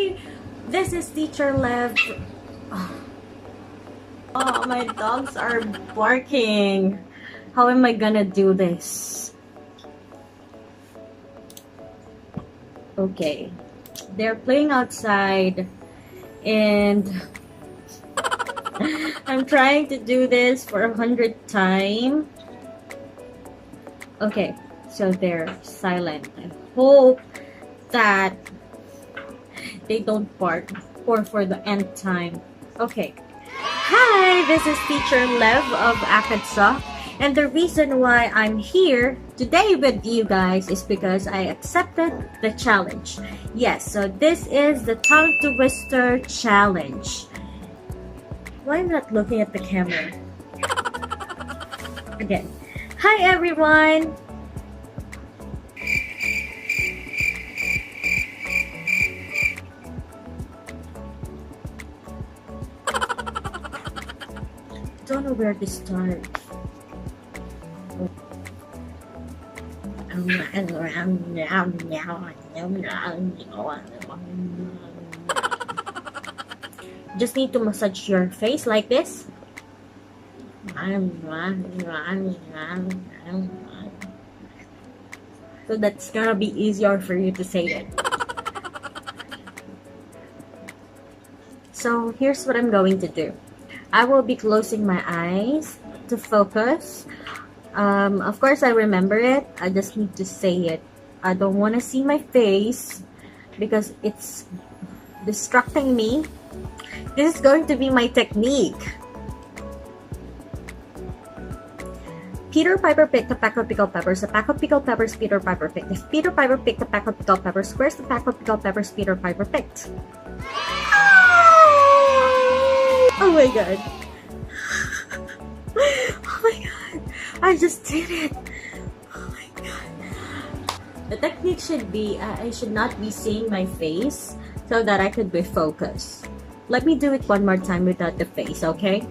Hi! This is Teacher Lev. Oh, my dogs are barking. How am I gonna do this? Okay. They're playing outside and I'm trying to do this for 100th time. Okay, so they're silent. I hope that they don't bark or for the end time. Okay. Hi, this is Teacher Lev of Acadsoc, and the reason why I'm here today with you guys is because I accepted the challenge. Yes, so this is the tongue twister challenge. Why am I not looking at the camera? Again. Hi everyone! Don't know where to start. Just need to massage your face like this. So that's gonna be easier for you to say it. So here's what I'm going to do. I will be closing my eyes to focus. Of course, I remember it. I just need to say it. I don't want to see my face because it's distracting me. This is going to be my technique. Peter Piper picked a pack of pickled peppers. A pack of pickled peppers Peter Piper picked. If Peter Piper picked a pack of pickled peppers, where's the pack of pickled peppers Peter Piper picked? Oh my god. Oh my god. I just did it. Oh my god. The technique should be, I should not be seeing my face so that I could be focused. Let me do it one more time without the face, okay?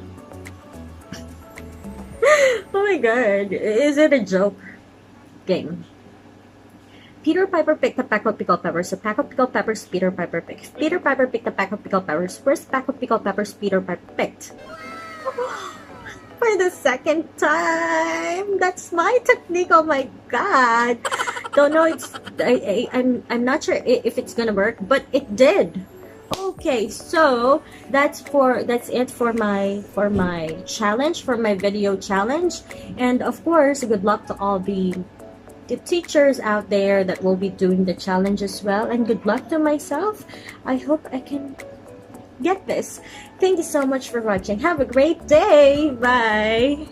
Oh my god. Is it a joke? Game. Peter Piper picked a pack of pickled peppers. A pack of pickled peppers Peter Piper picked. Peter Piper picked a pack of pickled peppers. Where's the pack of pickled peppers Peter Piper picked? For the second time. That's my technique. Oh my god. Don't know. I'm not sure if it's gonna work, but it did. Okay, so that's it for my challenge, for my video challenge. And of course, good luck to all the teachers out there that will be doing the challenge as well, and good luck to myself. I hope I can get this. Thank you so much for watching. Have a great day. Bye.